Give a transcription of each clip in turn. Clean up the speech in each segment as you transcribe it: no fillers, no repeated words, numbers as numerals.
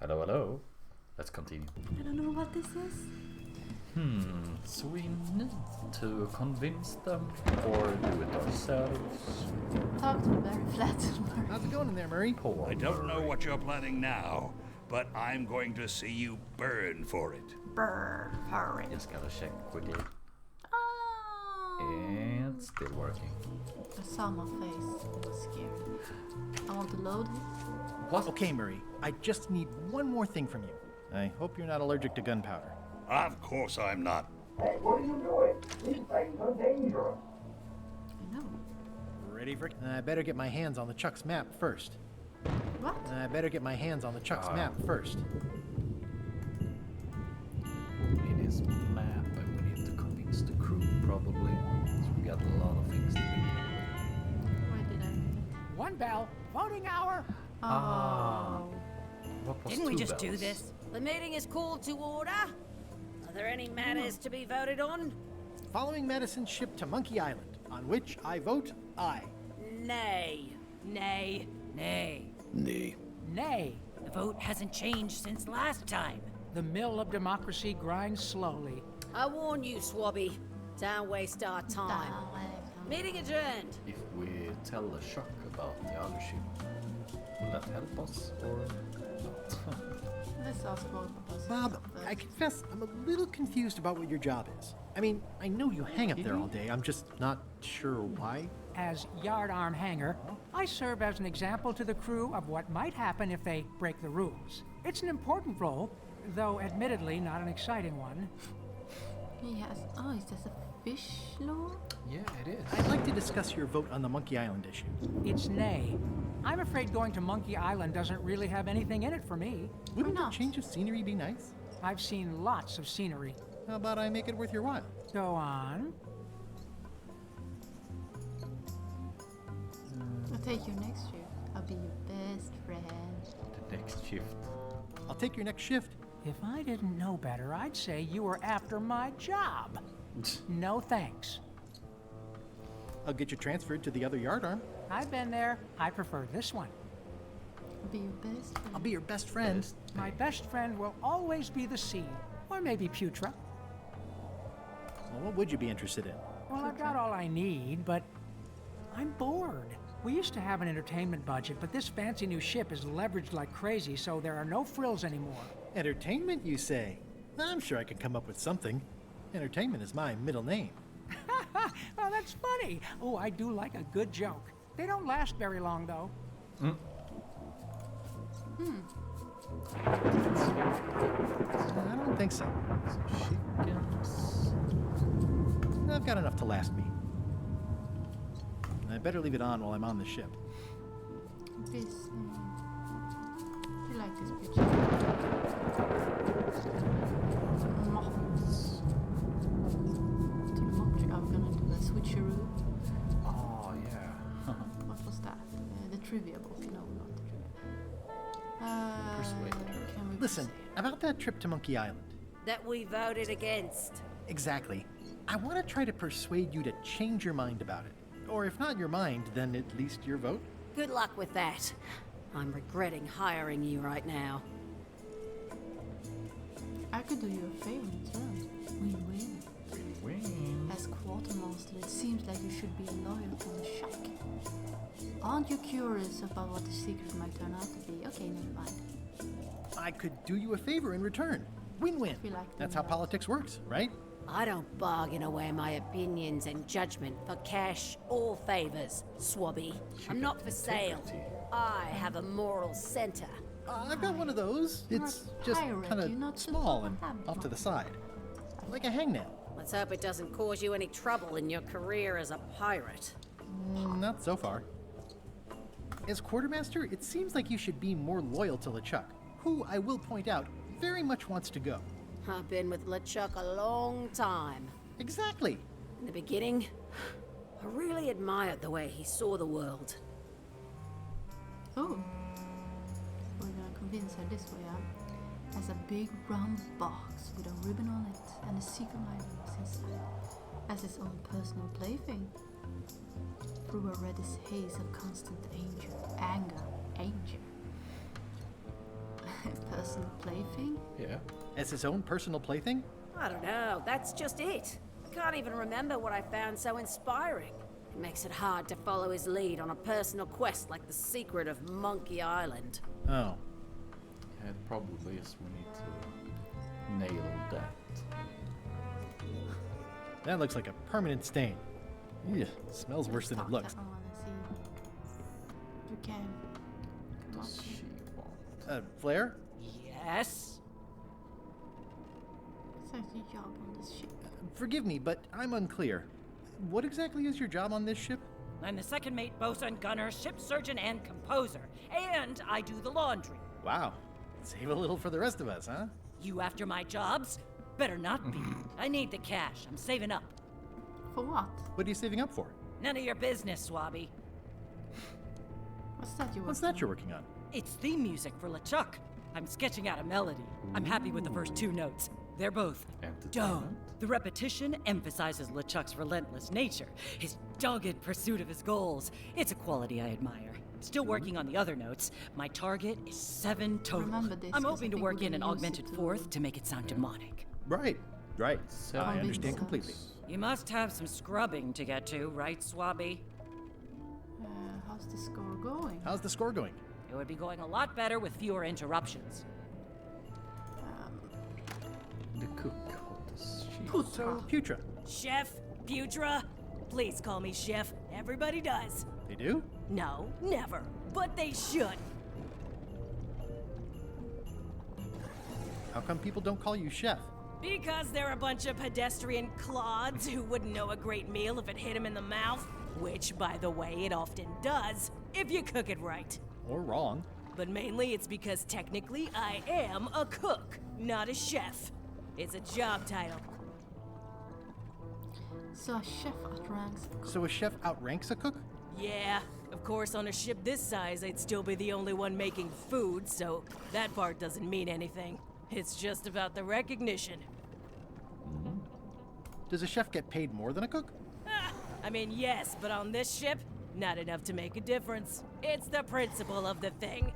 Hello, hello. Let's continue. I don't know what this is. So we need to convince them or do it ourselves. Talk to very flat. How's it going in there, Murray? Poor I don't know Murray. what you're planning now, but I'm going to see you burn for it. Hurry. Just gotta check quickly. Oh. And still working. I saw my face. It was scary. I want to load it. What? Okay, Murray, I just need one more thing from you. I hope you're not allergic to gunpowder. Of course I'm not. Hey, what are you doing? These things are dangerous. I know. Ready for... I better get my hands on the Chuck's map first. What? I better get my hands on the Chuck's map first. We need his map and we need to convince the crew probably. So we got a lot of things to do. Why did I? One bell, voting hour. Oh. What was Didn't we two just do bells? this? The meeting is called to order. Are there any matters to be voted on? Following medicine ship to Monkey Island, on which I vote aye. Nay. Nay. Nay. Nay. Nay. The vote hasn't changed since last time. The mill of democracy grinds slowly. I warn you, Swabby. Don't waste our time. Meeting adjourned. If we tell the shock about the other ship, will that help us or not? Let's ask both of us. Bob, I confess I'm a little confused about what your job is. I mean, I know you hang up there all day, I'm just not sure why. As yardarm hanger, I serve as an example to the crew of what might happen if they break the rules. It's an important role, though admittedly not an exciting one. He has. Oh, is this a fish lore? Yeah, it is. I'd like to discuss your vote on the Monkey Island issue. It's nay. I'm afraid going to Monkey Island doesn't really have anything in it for me. Wouldn't a not? change of scenery be nice? I've seen lots of scenery. How about I make it worth your while? Go on. I'll take your next shift. I'll be your best friend. The next shift. I'll take your next shift. If I didn't know better, I'd say you were after my job. No thanks. I'll get you transferred to the other yardarm. I've been there. I prefer this one. I'll be your best friend. I'll be your best friend. My best friend will always be the sea, or maybe Putra. Well, what would you be interested in? Well, I've got all I need, but I'm bored. We used to have an entertainment budget, but this fancy new ship is leveraged like crazy, so there are no frills anymore. Entertainment, you say? I'm sure I can come up with something. Entertainment is my middle name. Well, that's funny. Oh, I do like a good joke. They don't last very long, though. I don't think so. Chickens. I've got enough to last me. I better leave it on while I'm on the ship. This. I like this picture. To the mock trick, I'm gonna do a switcheroo. Oh, yeah. What was that? The trivia book. No, not the trivia. Persuade. Can we Listen, proceed? about that trip to Monkey Island. That we voted against. Exactly. I want to try to persuade you to change your mind about it. Or if not your mind, then at least your vote. Good luck with that. I'm regretting hiring you right now. I could do you a favor in turn. Win-win. Win. As quartermaster, it seems like you should be loyal to the shock. Aren't you curious about what the secret might turn out to be? Okay, never mind. I could do you a favor in return. Win-win. We like That's how win-win. politics works, right? I don't bargain away my opinions and judgment for cash or favors, Swabby. I'm not for sale. Integrity. I have a moral center. I've got one of those. You're It's a just pirate, kind you're not of small and supposed to have off to the one. side. Like a hangnail. Let's hope it doesn't cause you any trouble in your career as a pirate. Not so far. As quartermaster, it seems like you should be more loyal to LeChuck, who, I will point out, very much wants to go. I've been with LeChuck a long time. Exactly. In the beginning, I really admired the way he saw the world. Oh. We're gonna convince her this way, huh? As a big round box with a ribbon on it and a secret library was inside. As his own personal plaything. Through a reddish haze of constant anger. personal plaything? Yeah. As his own personal plaything? I don't know, that's just it. Can't even remember what I found so inspiring. It makes it hard to follow his lead on a personal quest like the secret of Monkey Island. Oh. Yeah, it probably is. We need to nail that. That looks like a permanent stain. Yeah. Smells worse than it Start looks. that one and see if you can come up Does with- she want? Flair? Yes? Besides your job on this ship. Forgive me, but I'm unclear. What exactly is your job on this ship? I'm the second mate, bosun, gunner, ship surgeon, and composer. And I do the laundry. Wow. Save a little for the rest of us, huh? You after my jobs? Better not be. I need the cash. I'm saving up. For what? What are you saving up for? None of your business, Swabby. What's that you What's that you're working on? It's theme music for LeChuck. I'm sketching out a melody. I'm happy with the first two notes. They're both dope. Entertainment? The repetition emphasizes LeChuck's relentless nature, his dogged pursuit of his goals. It's a quality I admire. Still working on the other notes. My target is 7 total. Remember this, I'm 'cause I hoping to think work we're in an gonna use it augmented to- fourth to make it sound demonic. Right. Right. I Seven understand notes. completely. You must have some scrubbing to get to, right, Swabby? How's the score going? How's the score going? It would be going a lot better with fewer interruptions. The cook. What does she? Putra. Putra. Chef, Putra, please call me Chef. Everybody does. They do? No, never. But they should. How come people don't call you chef? Because they're a bunch of pedestrian clods who wouldn't know a great meal if it hit them in the mouth. Which, by the way, it often does, if you cook it right. Or wrong? But mainly it's because technically I am a cook, not a chef. It's a job title. So a chef outranks the cook. So a chef outranks a cook? Yeah, of course on a ship this size I'd still be the only one making food, so that part doesn't mean anything. It's just about the recognition. Does a chef get paid more than a cook? I mean, yes, but on this ship, not enough to make a difference. It's the principle of the thing.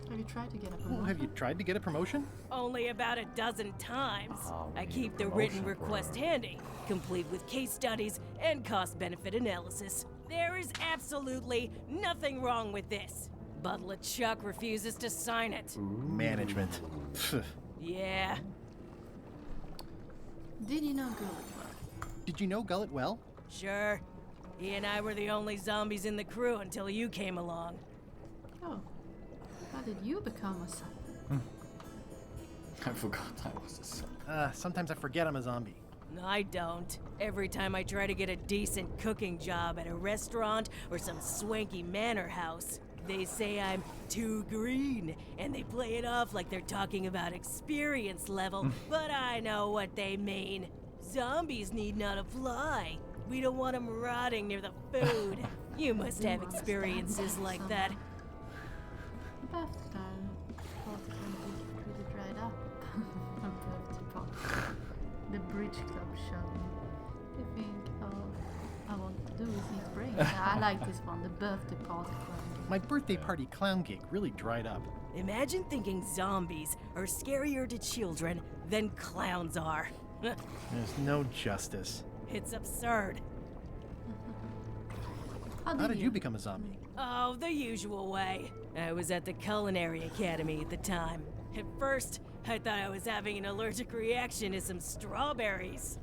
Have you tried to get a Well, promotion? have you tried to get a promotion? Only about a dozen times. Oh, I we keep need a the written promotion request program. handy, complete with case studies and cost-benefit analysis. There is absolutely nothing wrong with this. But LeChuck refuses to sign it. Management. Pfft. Yeah, Did you know Gullet? Did you know Gullet well? sure. He and I were the only zombies in the crew until you came along. Oh. How did you become a son? I forgot I was a son. Sometimes I forget I'm a zombie. No, I don't. Every time I try to get a decent cooking job at a restaurant or some swanky manor house, they say I'm too green, and they play it off like they're talking about experience level, but I know what they mean. Zombies need not apply. We don't want them rotting near the food. You must have experiences like that. Birthday party is pretty dried up. A birthday party. The bridge club show. You think all I want to do is eat brains? I like this one, the birthday party. My birthday party clown gig really dried up. Imagine thinking zombies are scarier to children than clowns are. There's no justice. It's absurd. How How did you become a zombie? Oh, the usual way. I was at the Culinary Academy at the time. At first, I thought I was having an allergic reaction to some strawberries.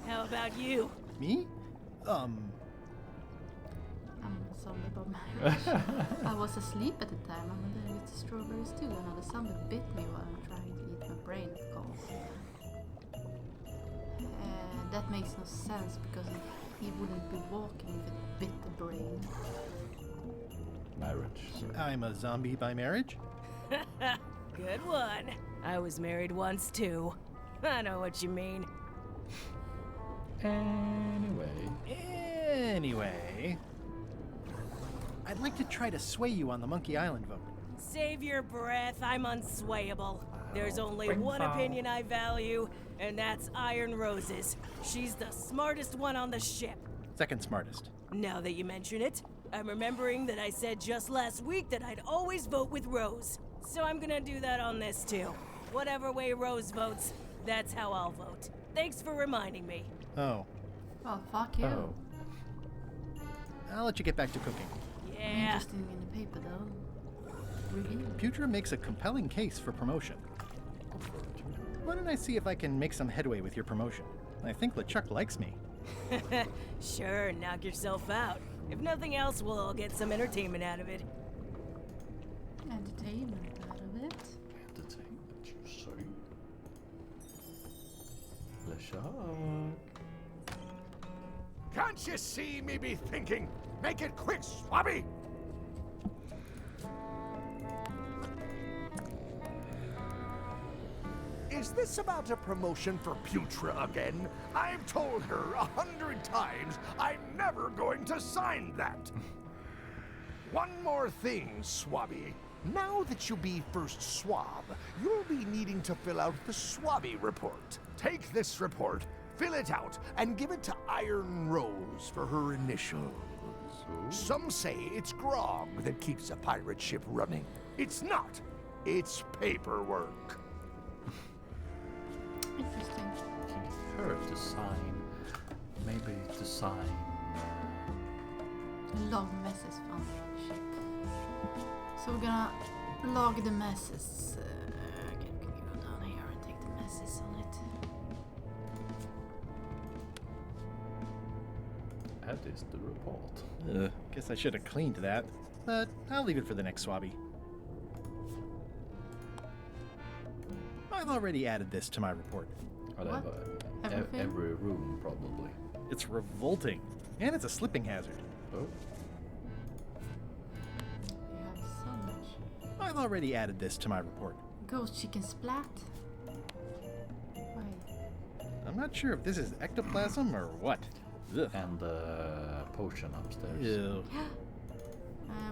How about you? Me? I'm a zombie by marriage. I was asleep at the time. I'm allergic to strawberries too. Another zombie bit me while I'm trying to eat my brain, of course. That makes no sense because he wouldn't be walking if it bit the brain. Marriage. I'm a zombie by marriage? Good one. I was married once too. I know what you mean. Anyway. I'd like to try to sway you on the Monkey Island vote. Save your breath, I'm unswayable. There's only Bring one foul. opinion I value, and that's Iron Rose's. She's the smartest one on the ship. Second smartest. Now that you mention it, I'm remembering that I said just last week that I'd always vote with Rose. So I'm gonna do that on this too. Whatever way Rose votes, that's how I'll vote. Thanks for reminding me. Oh, Well, fuck you. Oh. I'll let you get back to cooking. Yeah. Interesting in the paper, though. Review. Putra makes a compelling case for promotion. Why don't I see if I can make some headway with your promotion? I think LeChuck likes me. Sure, knock yourself out. If nothing else, we'll all get some entertainment out of it. Entertainment out of it. Entertainment, you say? LeChuck. Can't you see me be thinking? Make it quick, Swabby! Is this about a promotion for Putra again? I've told her 100 times I'm never going to sign that. One more thing, Swabby. Now that you be first swab, you'll be needing to fill out the Swabby report. Take this report, fill it out, and give it to Iron Rose for her initials. Some say it's grog that keeps a pirate ship running. It's not. It's paperwork. Interesting. Can get her to sign. Maybe to sign. Log messes from the ship. So we're gonna log the messes. Can we go down here and take the messes on it? That is the report. Guess I should have cleaned that, but I'll leave it for the next Swabby. I've already added this to my report. I'd What? have Everything? every room, probably. It's revolting, and it's a slipping hazard. Oh. We have so much. I've already added this to my report. Ghost chicken splat. Wait. I'm not sure if this is ectoplasm or what. Ugh. And the potion upstairs. Ew.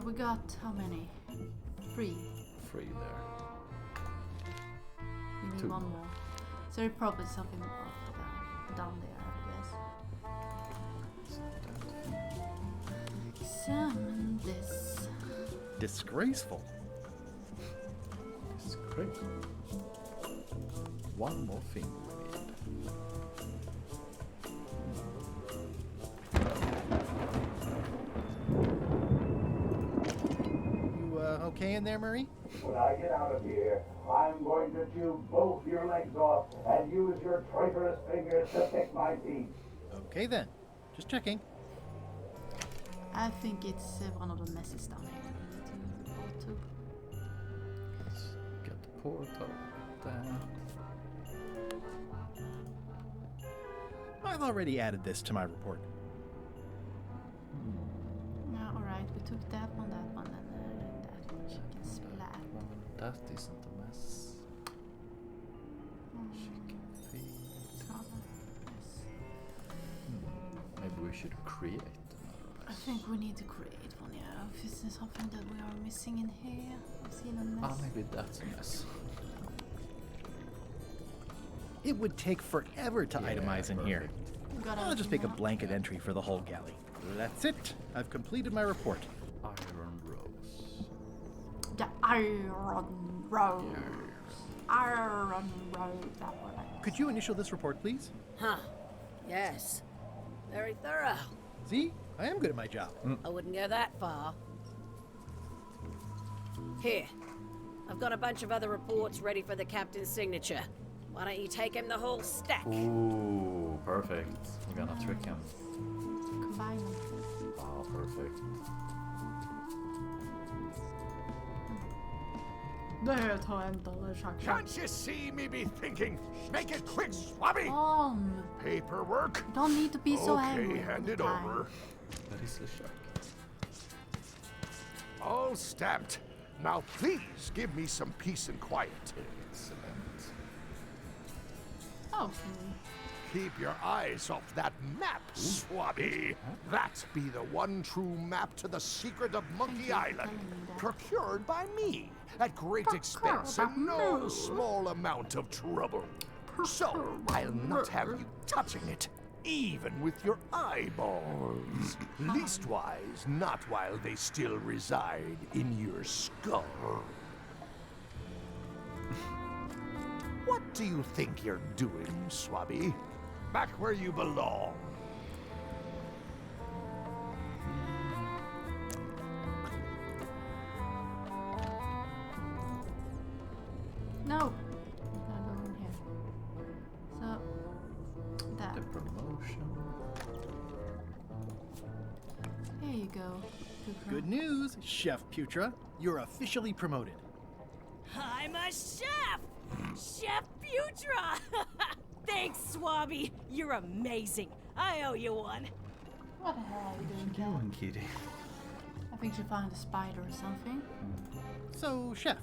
We got how many? 3. 3 there. We need 2 one more. more. So there's probably something off down there, I guess. Examine this. Disgraceful. It's great. One more thing we need. You okay in there, Murray? When I get out of here, I'm going to chew both your legs off and use your traitorous fingers to pick my teeth. Okay then. Just checking. I think it's one of the messes down here. We need to go to. Let's get the portal there. I've already added this to my report. Yeah, alright, we took that one, and that one. Chicken splat. That isn't a mess. Chicken feet. It's not a mess. Maybe we should create I another mess. think we need to create one, yeah. If is there something that we are missing in here? I've seen a mess. Maybe that's a mess. It would take forever to itemize in here. We got I'll just everything make a now. blanket entry for the whole galley. That's it. I've completed my report. Iron Rose. The Iron Rose. Iron Rose. That one. Could you initial this report, please? Huh. Yes. Very thorough. See? I am good at my job. I wouldn't go that far. Here. I've got a bunch of other reports ready for the captain's signature. Why don't you take him the whole stack? Ooh, perfect. We're gonna trick him. Combine them. Oh, perfect. Där tar jag en dollar chack. Can't you see me be thinking? Make it quick, Swabby! Paperwork? Don't need to be so Okay, angry. hand all it the time. over. That is LeChuck. All stamped. Now please give me some peace and quiet. Excellent. Okay. Keep your eyes off that map, Swabby. That be the one true map to the secret of Monkey Island. Procured by me at great expense and no small amount of trouble. So I'll not have you touching it. even with your eyeballs. Leastwise, not while they still reside in your skull. What do you think you're doing, Swabby? Back where you belong. No! I'm gonna go in here. So, that. The promotion. Here you go. Good news, Chef Putra. You're officially promoted. I'm a chef! Chef Putra! Thanks, Swabby. You're amazing. I owe you one. What the hell are you doing, What you Cat? doing, kitty? I think she found a spider or something. So, Chef,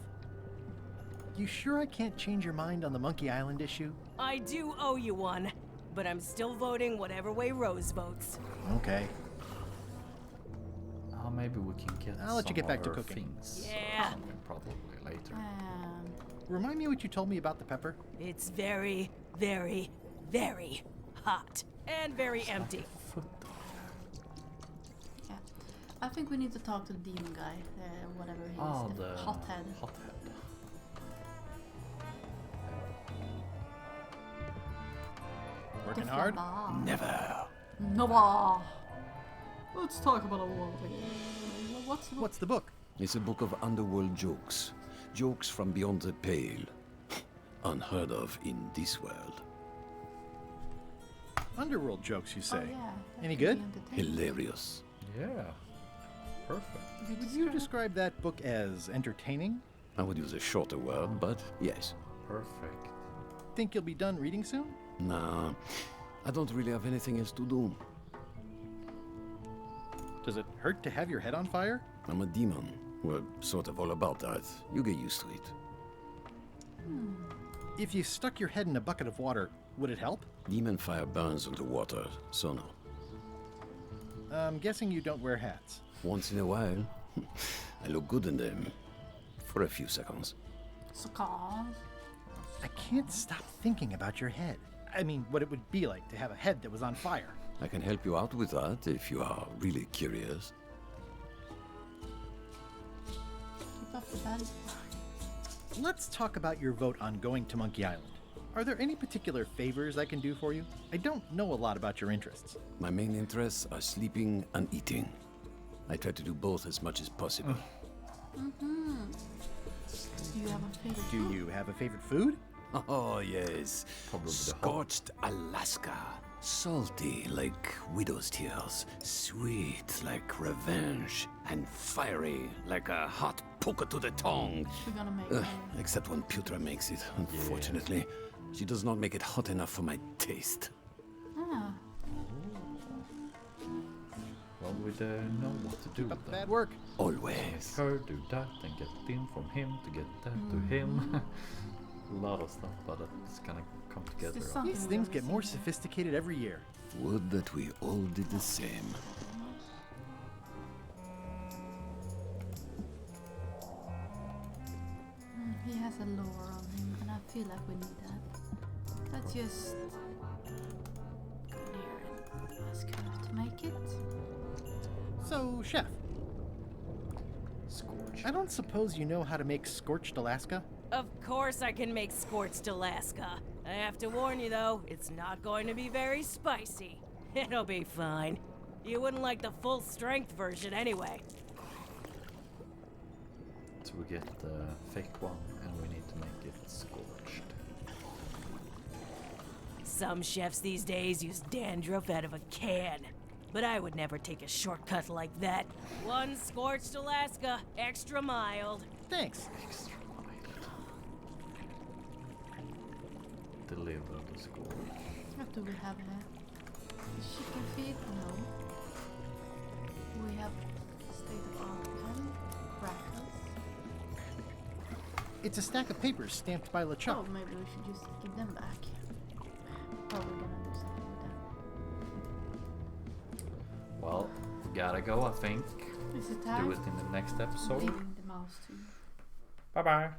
you sure I can't change your mind on the Monkey Island issue? I do owe you one, but I'm still voting whatever way Rose votes. Okay. Oh, maybe we can get I'll let you some get back to other cooking. Yeah. Probably later. Remind me what you told me about the pepper? It's very, very, very hot. And very empty. Yeah. I think we need to talk to the demon guy. Whatever he is. Oh, the the hothead. Working The hard? flabba. Never. No. Let's talk about a world. What's the book? It's a book of underworld jokes. Jokes from beyond the pale. Unheard of in this world. Underworld jokes, you say? Oh, yeah. Any good? Hilarious. Yeah. Perfect. Would you describe that book as entertaining? I would use a shorter word, but yes. Perfect. Think you'll be done reading soon? Nah, I don't really have anything else to do. Does it hurt to have your head on fire? I'm a demon. We're sort of all about that. You get used to it. If you stuck your head in a bucket of water, would it help? Demon fire burns underwater, so no. I'm guessing you don't wear hats. Once in a while, I look good in them. For a few seconds. Scars. I can't stop thinking about your head. I mean, what it would be like to have a head that was on fire. I can help you out with that if you are really curious. Keep up the bad. Let's talk about your vote on going to Monkey Island. Are there any particular favors I can do for you? I don't know a lot about your interests. My main interests are sleeping and eating. I try to do both as much as possible. Do you have a favorite Do food? you have a favorite food? Oh, yes. Probably the hot. Scorched Alaska. Salty like widow's tears. Sweet like revenge. And fiery like a hot poker to the tongue. We're gonna make Except when Putra makes it, unfortunately. She does not make it hot enough for my taste. Ah, Well, we know what to do Keep up with the them. bad work. Always. Her do that and get in from him to get that to him. A lot of stuff, but it's gonna come together. this something These we've things never get more seen? sophisticated every year. Would that we all did the same. He has a lore on him, and I feel like we need that. Let's just go in here and ask her to make it. So, Chef, Scorch. I don't suppose you know how to make scorched Alaska? Of course I can make scorched Alaska. I have to warn you though, it's not going to be very spicy. It'll be fine. You wouldn't like the full strength version anyway. So we get the fake one, and we need to make it scorched. Some chefs these days use dandruff out of a can. But I would never take a shortcut like that. One scorched Alaska, extra mild. Thanks. Extra mild. Deliver the scorch. What do we have here? Chicken feet? No. We have state of art pen, crackers. It's a stack of papers stamped by LeChuck. Oh, maybe we should just give them back. Oh, we're gonna do something with them. Well, gotta go, I think. Is it time? Do it in the next episode. Leaving the mouse to Bye bye.